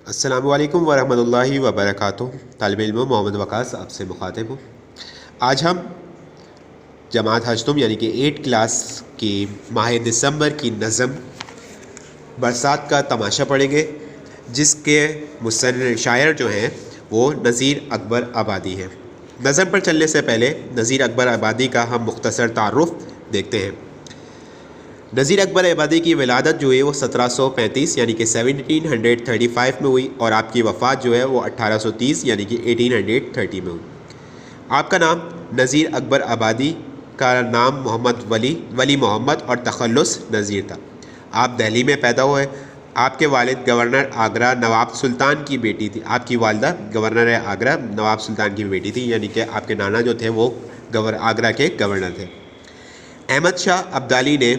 السلام علیکم ورحمۃ اللہ وبرکاتہ۔ طالب علم محمد وقاص آپ سے مخاطب ہوں۔ آج ہم جماعت ہشتم یعنی کہ 8 کلاس کی ماہ دسمبر کی نظم برسات کا تماشا پڑھیں گے، جس کے شاعر جو ہیں وہ نذیر اکبر آبادی ہیں۔ نظم پر چلنے سے پہلے نذیر اکبر آبادی کا ہم مختصر تعارف دیکھتے ہیں۔ نذیر اکبر آبادی کی ولادت جو ہے وہ 1735 یعنی کہ 1735 میں ہوئی، اور آپ کی وفات جو ہے وہ 1830 یعنی کہ 1830 میں ہوئی۔ آپ کا نام نذیر اکبر آبادی کا نام ولی محمد اور تخلص نذیر تھا۔ آپ دہلی میں پیدا ہوئے۔ آپ کے والد گورنر آگرہ نواب سلطان کی بیٹی تھی۔ آپ کی والدہ گورنر آگرہ نواب سلطان کی بیٹی تھی، یعنی کہ آپ کے نانا جو تھے وہ آگرہ کے گورنر تھے۔ احمد شاہ ابدالی نے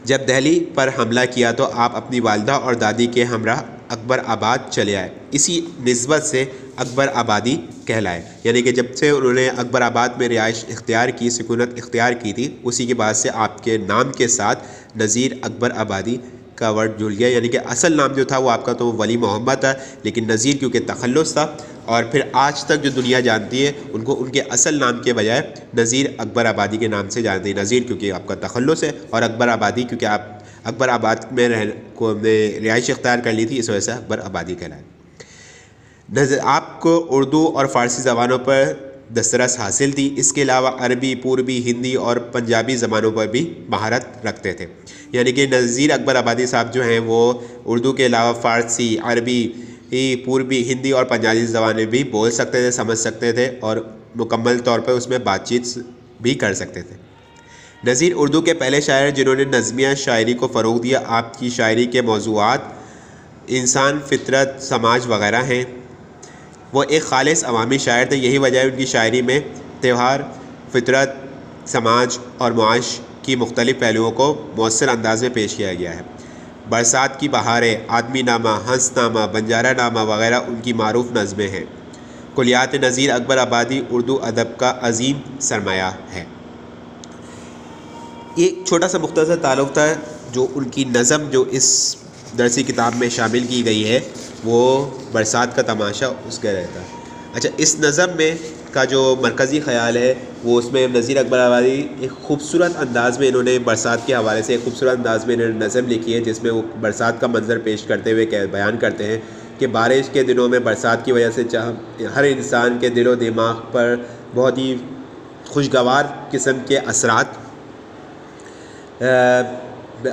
جب دہلی پر حملہ کیا تو آپ اپنی والدہ اور دادی کے ہمراہ اکبر آباد چلے آئے۔ اسی نسبت سے اکبر آبادی کہلائے، یعنی کہ جب سے انہوں نے اکبر آباد میں رہائش اختیار کی، سکونت اختیار کی تھی، اسی کے بعد سے آپ کے نام کے ساتھ نذیر اکبر آبادی کا ورڈ جڑ گیا، یعنی کہ اصل نام جو تھا وہ آپ کا تو ولی محمد تھا، لیکن نذیر کیونکہ تخلص تھا، اور پھر آج تک جو دنیا جانتی ہے ان کو ان کے اصل نام کے بجائے نذیر اکبر آبادی کے نام سے جانتی ہے۔ نذیر کیونکہ آپ کا تخلص ہے، اور اکبر آبادی کیونکہ آپ اکبر آباد میں رہائش اختیار کر لی تھی، اس وجہ سے اکبر آبادی کہلائے۔ آپ کو اردو اور فارسی زبانوں پر دسترس حاصل تھی، اس کے علاوہ عربی، پوربی، ہندی اور پنجابی زبانوں پر بھی مہارت رکھتے تھے، یعنی کہ نذیر اکبر آبادی صاحب جو ہیں وہ اردو کے علاوہ فارسی، عربی، پوربی، ہندی اور پنجابی زبانیں بھی بول سکتے تھے، سمجھ سکتے تھے، اور مکمل طور پر اس میں بات چیت بھی کر سکتے تھے۔ نذیر اردو کے پہلے شاعر جنہوں نے نظمیہ شاعری کو فروغ دیا۔ آپ کی شاعری کے موضوعات انسان، فطرت، سماج وغیرہ ہیں۔ وہ ایک خالص عوامی شاعر تھے، یہی وجہ ہے ان کی شاعری میں تہوار، فطرت، سماج اور معاش کی مختلف پہلوؤں کو مؤثر انداز میں پیش کیا گیا ہے۔ برسات کی بہاریں، آدمی نامہ، ہنس نامہ، بنجارہ نامہ وغیرہ ان کی معروف نظمیں ہیں۔ کلیات نذیر اکبر آبادی اردو ادب کا عظیم سرمایہ ہے۔ ایک چھوٹا سا مختصر تعارف تھا جو ان کی نظم جو اس درسی کتاب میں شامل کی گئی ہے، وہ برسات کا تماشا اس کا رہتا ہے۔ اچھا، اس نظم میں کا جو مرکزی خیال ہے وہ اس میں نذیر اکبر آبادی ایک خوبصورت انداز میں انہوں نے برسات کے حوالے سے ایک خوبصورت انداز میں انہوں نے نظم لکھی ہے، جس میں وہ برسات کا منظر پیش کرتے ہوئے بیان کرتے ہیں کہ بارش کے دنوں میں برسات کی وجہ سے ہر انسان کے دل و دماغ پر بہت ہی خوشگوار قسم کے اثرات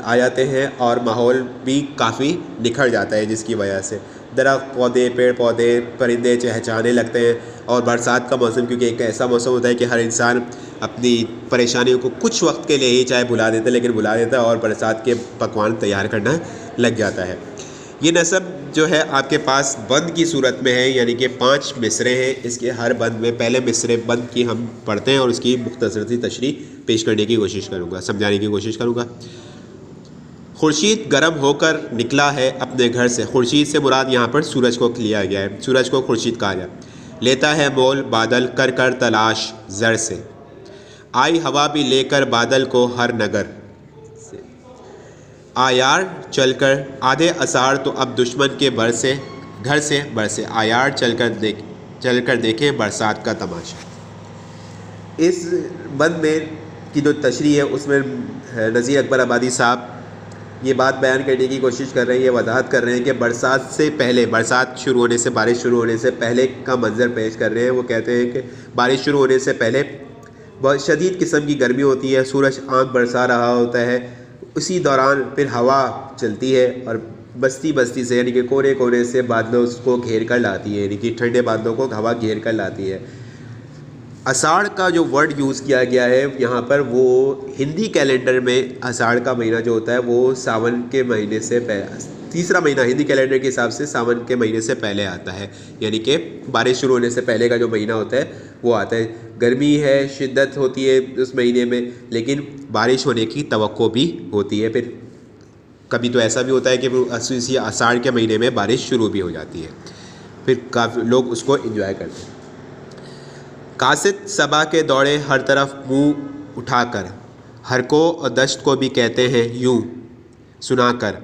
آ جاتے ہیں، اور ماحول بھی کافی نکھر جاتا ہے، جس کی وجہ سے درخت، پودے، پیڑ پودے، پرندے چہچہانے لگتے ہیں۔ اور برسات کا موسم کیونکہ ایک ایسا موسم ہوتا ہے کہ ہر انسان اپنی پریشانیوں کو کچھ وقت کے لیے ہی چاہے بھلا دیتا ہے، لیکن بھلا دیتا ہے اور برسات کے پکوان تیار کرنا لگ جاتا ہے۔ یہ نظم جو ہے آپ کے پاس بند کی صورت میں ہے، یعنی کہ 5 مصرے ہیں۔ اس کے ہر بند میں پہلے مصرے بند کی ہم پڑھتے ہیں اور اس کی مختصر سی تشریح پیش کرنے کی کوشش کروں گا، سمجھانے کی کوشش کروں گا۔ خورشید گرم ہو کر نکلا ہے اپنے گھر سے۔ خورشید سے مراد یہاں پر سورج کو لیا گیا ہے، سورج کو خورشید کہا جائے۔ لیتا ہے مول بادل کر کر تلاش زر سے، آئی ہوا بھی لے کر بادل کو ہر نگر سے۔ آیار چل کر آدھے اسار تو اب دشمن کے گھر سے برسے، آیار چل کر دیکھیں برسات کا تماشا۔ اس بند میں کی جو تشریح ہے اس میں نذیر اکبر آبادی صاحب یہ بات بیان کرنے کی کوشش کر رہے ہیں، یہ وضاحت کر رہے ہیں کہ برسات سے پہلے، برسات شروع ہونے سے، بارش شروع ہونے سے پہلے کا منظر پیش کر رہے ہیں۔ وہ کہتے ہیں کہ بارش شروع ہونے سے پہلے بہت شدید قسم کی گرمی ہوتی ہے، سورج آنکھ برسا رہا ہوتا ہے، اسی دوران پھر ہوا چلتی ہے اور بستی سے، یعنی کہ کونے کونے سے بادلوں کو گھیر کر لاتی ہے، یعنی کہ ٹھنڈے بادلوں کو ہوا گھیر کر لاتی ہے۔ اساڑھ کا جو ورڈ یوز کیا گیا ہے یہاں پر، وہ ہندی کیلنڈر میں اساڑھ کا مہینہ جو ہوتا ہے وہ ساون کے مہینے سے تیسرا مہینہ ہندی کیلنڈر کے حساب سے ساون کے مہینے سے پہلے آتا ہے، یعنی کہ بارش شروع ہونے سے پہلے کا جو مہینہ ہوتا ہے وہ آتا ہے۔ گرمی ہے، شدت ہوتی ہے اس مہینے میں، لیکن بارش ہونے کی توقع بھی ہوتی ہے۔ پھر کبھی تو ایسا بھی ہوتا ہے کہ اسی اساڑھ کے مہینے میں بارش شروع بھی ہو جاتی ہے، پھر کافی لوگ اس کو انجوائے کرتے ہیں۔ قاصد صبا کے دوڑے ہر طرف منہ اٹھا کر، ہر کو اور دشت کو بھی کہتے ہیں یوں سنا کر،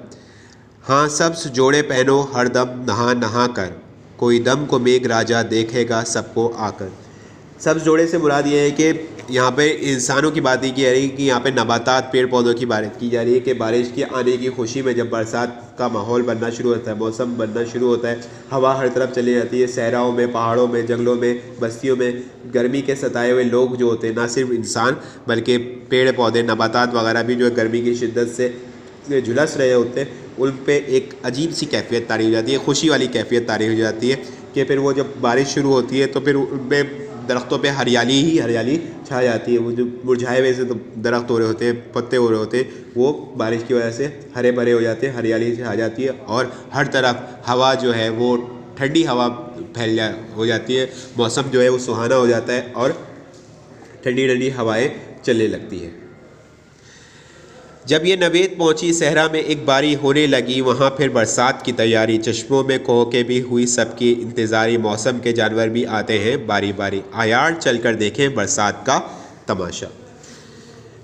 ہاں سبز جوڑے پہنو ہر دم نہا نہا کر، کوئی دم کو میگھ راجا دیکھے گا سب کو آ کر۔ سبز جوڑے سے مراد یہ ہے کہ یہاں پہ انسانوں کی بات نہیں کی جا رہی کہ یہاں پہ نباتات پیڑ پودوں کی بات کی جا رہی ہے کہ بارش کے آنے کی خوشی میں جب برسات کا ماحول بننا شروع ہوتا ہے، موسم بننا شروع ہوتا ہے، ہوا ہر طرف چلی جاتی ہے، صحراؤں میں، پہاڑوں میں، جنگلوں میں، بستیوں میں گرمی کے ستائے ہوئے لوگ جو ہوتے ہیں، نہ صرف انسان بلکہ پیڑ پودے نباتات وغیرہ بھی جو ہے گرمی کی شدت سے جھلس رہے ہوتے ہیں، ان پہ ایک عجیب سی کیفیت طاری ہو جاتی ہے، خوشی والی کیفیت طاری ہو جاتی ہے کہ پھر وہ جب بارش شروع ہوتی ہے تو پھر ان پہ درختوں پہ ہریالی ہی ہریالی چھا جاتی ہے۔ وہ جو مرجھائے ہوئے سے درخت ہو رہے ہوتے ہیں، پتے ہو رہے ہوتے ہیں، وہ بارش کی وجہ سے ہرے بھرے ہو جاتے ہیں، ہریالی سے آ جاتی ہے اور ہر طرف ہوا جو ہے وہ ٹھنڈی ہوا ہو جاتی ہے، موسم جو ہے وہ سہانا ہو جاتا ہے اور ٹھنڈی ٹھنڈی ہوائیں چلنے لگتی ہیں۔ جب یہ نوید پہنچی صحرا میں ایک باری ہونے لگی، وہاں پھر برسات کی تیاری، چشموں میں کوہ کے بھی ہوئی سب کی انتظاری، موسم کے جانور بھی آتے ہیں باری باری، آیار چل کر دیکھیں برسات کا تماشا۔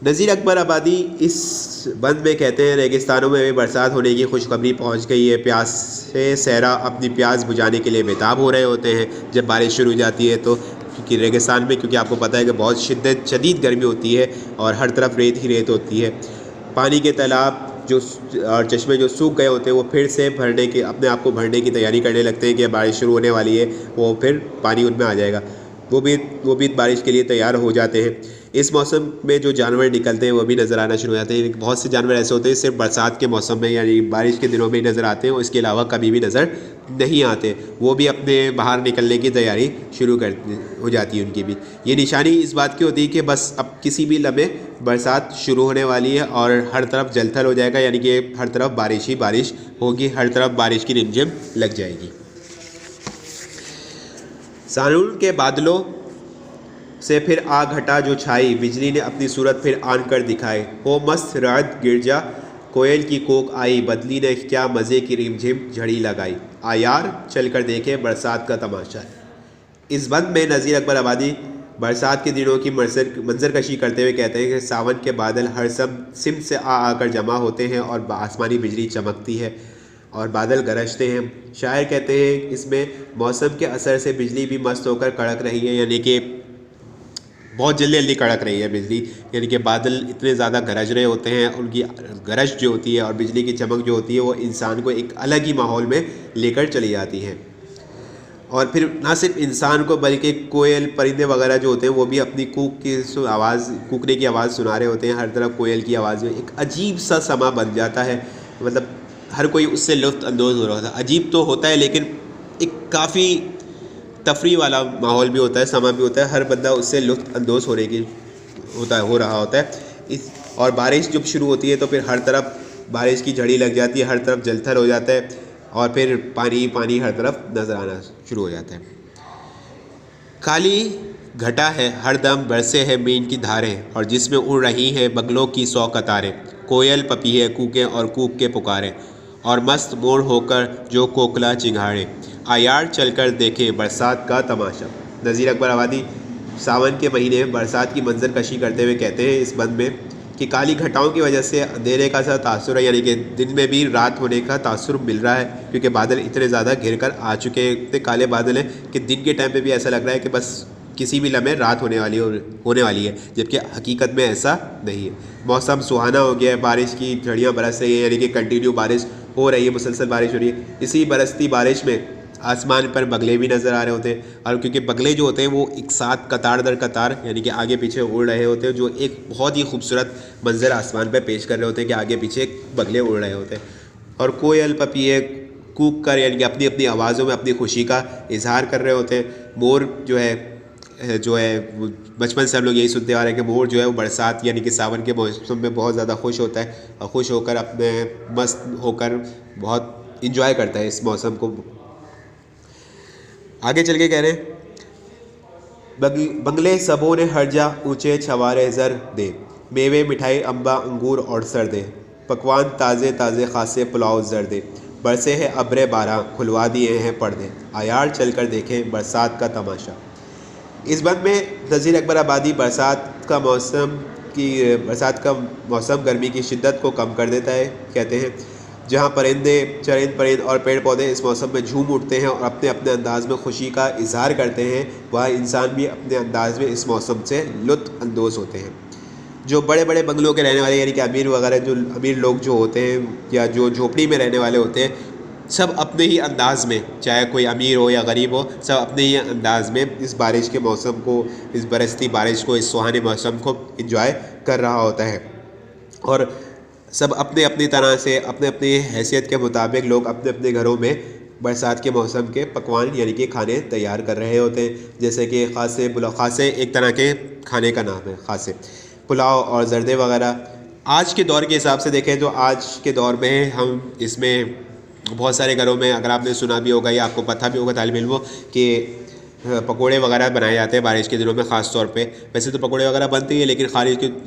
نذیر اکبر آبادی اس بند میں کہتے ہیں ریگستانوں میں بھی برسات ہونے کی خوشخبری پہنچ گئی ہے، پیاسے صحرا اپنی پیاس بجھانے کے لیے بےتاب ہو رہے ہوتے ہیں جب بارش شروع ہو جاتی ہے تو، کیونکہ ریگستان میں کیونکہ آپ کو پتہ ہے کہ بہت شدید گرمی ہوتی ہے اور ہر طرف ریت ہی ریت ہوتی ہے، پانی کے تالاب جو اور چشمے جو سوکھ گئے ہوتے ہیں وہ پھر سے بھرنے کے اپنے آپ کو بھرنے کی تیاری کرنے لگتے ہیں کہ بارش شروع ہونے والی ہے، وہ پھر پانی ان میں آ جائے گا، وہ بھی بارش کے لیے تیار ہو جاتے ہیں۔ اس موسم میں جو جانور نکلتے ہیں وہ بھی نظر آنا شروع ہو جاتے ہیں، بہت سے جانور ایسے ہوتے ہیں صرف برسات کے موسم میں یعنی بارش کے دنوں میں ہی نظر آتے ہیں اور اس کے علاوہ کبھی بھی نظر نہیں آتے، وہ بھی اپنے باہر نکلنے کی تیاری شروع ہو جاتی ہے ان کی بھی۔ یہ نشانی اس بات کی ہوتی ہے کہ بس اب کسی بھی لمحے برسات شروع ہونے والی ہے اور ہر طرف جل تھل ہو جائے گا، یعنی کہ ہر طرف بارش ہی بارش ہوگی، ہر طرف بارش کی رمجھم لگ جائے گی۔ سانون کے بادلوں سے پھر آ گھٹا جو چھائی، بجلی نے اپنی صورت پھر آن کر دکھائی، ہو مست رعد گرجا کوئل کی کوک آئی، بدلی نے کیا مزے کی رمجھم جھڑی لگائی، آیار چل کر دیکھے برسات کا تماشا۔ اس بند میں نذیر اکبر آبادی برسات کے دنوں کی منظر کشی کرتے ہوئے کہتے ہیں کہ ساون کے بادل ہر سمت سے آ کر جمع ہوتے ہیں اور آسمانی بجلی چمکتی ہے اور بادل گرجتے ہیں۔ شاعر کہتے ہیں اس میں موسم کے اثر سے بجلی بھی مست ہو کر کڑک رہی ہے، یعنی کہ بہت جلدی جلدی کڑک رہی ہے بجلی، یعنی کہ بادل اتنے زیادہ گرج رہے ہوتے ہیں، ان کی گرج جو ہوتی ہے اور بجلی کی چمک جو ہوتی ہے وہ انسان کو ایک الگ ہی ماحول میں لے کر چلی جاتی ہے۔ اور پھر نہ صرف انسان کو بلکہ کوئل پرندے وغیرہ جو ہوتے ہیں وہ بھی اپنی کوکنے کی آواز سنا رہے ہوتے ہیں، ہر طرف کوئل کی آواز میں ایک عجیب سا سما بن جاتا ہے، مطلب ہر کوئی اس سے لطف اندوز ہو رہا ہوتا ہے، عجیب تو ہوتا ہے لیکن ایک کافی تفریح والا ماحول بھی ہوتا ہے، سما بھی ہوتا ہے، ہر بندہ اس سے لطف اندوز ہو رہا ہوتا ہے۔ اور بارش جب شروع ہوتی ہے تو پھر ہر طرف بارش کی جھڑی لگ جاتی ہے، ہر طرف جل تھل ہو جاتا ہے اور پھر پانی پانی ہر طرف نظر آنا شروع ہو جاتا ہے۔ کالی گھٹا ہے ہر دم برسے ہے مین کی دھاریں، اور جس میں اڑ رہی ہیں بگلوں کی 100 قطاریں، کوئل پپیہے کوکیں اور کوک کے پکاریں، اور مست موڑ ہو کر جو کوکلا چنگھاڑے، آیار چل کر دیکھیں برسات کا تماشا۔ نذیر اکبر آبادی ساون کے مہینے میں برسات کی منظر کشی کرتے ہوئے کہتے ہیں اس بند میں کہ کالی گھٹاؤں کی وجہ سے اندھیرے کا سا تاثر ہے، یعنی کہ دن میں بھی رات ہونے کا تاثر مل رہا ہے، کیونکہ بادل اتنے زیادہ گھر کر آ چکے ہیں، اتنے کالے بادل ہیں کہ دن کے ٹائم پہ بھی ایسا لگ رہا ہے کہ بس کسی بھی لمحے رات ہونے والی ہے، جبکہ حقیقت میں ایسا نہیں ہے۔ موسم سہانا ہو گیا ہے، بارش کی جھڑیاں برس رہی ہیں، یعنی کہ کنٹینیو بارش ہو رہی ہے، مسلسل بارش ہو رہی ہے۔ اسی برستی بارش میں آسمان پر بگلے بھی نظر آ رہے ہوتے ہیں، اور کیونکہ بگلے جو ہوتے ہیں وہ ایک ساتھ قطار در قطار یعنی کہ آگے پیچھے اڑ رہے ہوتے ہیں، جو ایک بہت ہی خوبصورت منظر آسمان پہ پیش کر رہے ہوتے ہیں کہ آگے پیچھے بگلے اڑ رہے ہوتے ہیں۔ اور کوئل پپیہے کوک کر یعنی کہ اپنی اپنی آوازوں میں اپنی خوشی کا اظہار کر رہے ہوتے ہیں۔ مور جو ہے بچپن سے ہم لوگ یہی سنتے آ رہے ہیں کہ مور جو ہے وہ برسات یعنی کہ ساون کے موسم میں بہت زیادہ خوش ہوتا ہے اور خوش ہو کر اپنے مست ہو کر بہت انجوائے کرتا ہے اس موسم کو۔ آگے چل کے کہہ رہے ہیں بنگلے سبوں نے ہر جا اونچے چھوارے زر دے، میوے مٹھائی انبا انگور اور سر دے، پکوان تازے تازے خاصے پلاؤ زر دے، برسے ہے ابرے بارہ کھلوا دیے ہیں پردے، آیار چل کر دیکھیں برسات کا تماشا۔ اس بند میں نذیر اکبر آبادی برسات کا موسم گرمی کی شدت کو کم کر دیتا ہے، کہتے ہیں جہاں پرندے چرند پرند اور پیڑ پودے اس موسم میں جھوم اٹھتے ہیں اور اپنے اپنے انداز میں خوشی کا اظہار کرتے ہیں، وہاں انسان بھی اپنے انداز میں اس موسم سے لطف اندوز ہوتے ہیں۔ جو بڑے بڑے بنگلوں کے رہنے والے یعنی کہ امیر وغیرہ، جو امیر لوگ جو ہوتے ہیں یا جو جھوپڑی میں رہنے والے ہوتے ہیں، سب اپنے ہی انداز میں، چاہے کوئی امیر ہو یا غریب ہو، سب اپنے ہی انداز میں اس بارش کے موسم کو، اس برستی بارش کو، اس سہانے موسم کو انجوائے کر رہا ہوتا ہے۔ اور سب اپنے اپنی طرح سے، اپنے اپنی حیثیت کے مطابق لوگ اپنے اپنے گھروں میں برسات کے موسم کے پکوان یعنی کہ کھانے تیار کر رہے ہوتے ہیں، جیسے کہ خاصے پلاؤ، خاصے ایک طرح کے کھانے کا نام ہے، خاصے پلاؤ اور زردے وغیرہ۔ آج کے دور کے حساب سے دیکھیں تو آج کے دور میں ہم اس میں بہت سارے گھروں میں، اگر آپ نے سنا بھی ہوگا یا آپ کو پتہ بھی ہوگا طالب علموں، کہ پکوڑے وغیرہ بنائے جاتے ہیں بارش کے دنوں میں خاص طور پہ۔ ویسے تو پکوڑے وغیرہ بنتے ہی ہیں، لیکن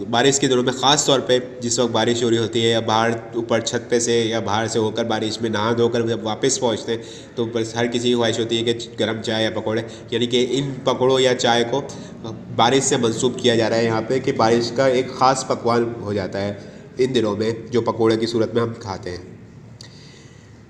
بارش کے دنوں میں خاص طور پہ جس وقت بارش ہو رہی ہوتی ہے، یا باہر اوپر چھت پہ سے یا باہر سے ہو کر بارش میں نہا دھو کر جب واپس پہنچتے ہیں تو بس ہر کسی کی خواہش ہوتی ہے کہ گرم چائے یا پکوڑے، یعنی کہ ان پکوڑوں یا چائے کو بارش سے منسوب کیا جا رہا ہے یہاں پہ، کہ بارش کا ایک خاص پکوان ہو جاتا ہے ان دنوں میں، جو پکوڑے کی صورت میں ہم کھاتے ہیں۔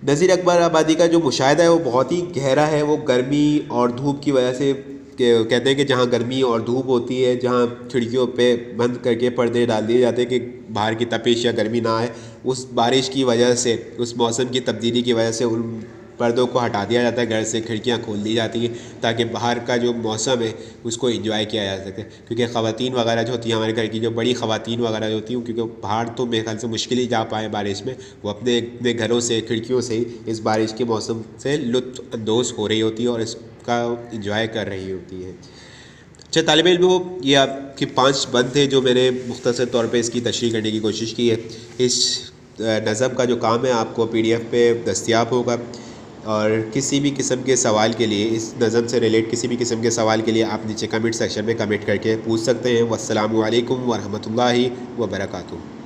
نذیر اکبر آبادی کا جو مشاہدہ ہے وہ بہت ہی گہرا ہے۔ وہ گرمی اور دھوپ کی وجہ سے کہتے ہیں کہ جہاں گرمی اور دھوپ ہوتی ہے، جہاں کھڑکیوں پہ بند کر کے پردے ڈال دیے جاتے ہیں کہ باہر کی تپش یا گرمی نہ آئے، اس بارش کی وجہ سے، اس موسم کی تبدیلی کی وجہ سے ان پردوں کو ہٹا دیا جاتا ہے، گھر سے کھڑکیاں کھول دی جاتی ہیں تاکہ باہر کا جو موسم ہے اس کو انجوائے کیا جا سکے۔ کیونکہ خواتین وغیرہ جو ہوتی ہیں ہمارے گھر کی، جو بڑی خواتین وغیرہ جو ہوتی ہیں، کیونکہ باہر تو میرے خیال سے مشکل ہی جا پائے بارش میں، وہ اپنے گھروں سے، کھڑکیوں سے ہی اس بارش کے موسم سے لطف اندوز ہو رہی ہوتی ہے اور اس کا انجوائے کر رہی ہوتی ہے۔ اچھا طالب علموں، یہ آپ کے 5 بند تھے جو میں نے مختصر طور پہ اس کی تشریح کرنے کی کوشش کی ہے۔ اس نظم کا جو کام ہے آپ کو PDF پہ دستیاب ہوگا، اور کسی بھی قسم کے سوال کے لیے، اس نظم سے ریلیٹ کسی بھی قسم کے سوال کے لیے آپ نیچے کمنٹ سیکشن میں کمنٹ کر کے پوچھ سکتے ہیں۔ والسلام علیکم ورحمۃ اللہ وبرکاتہ۔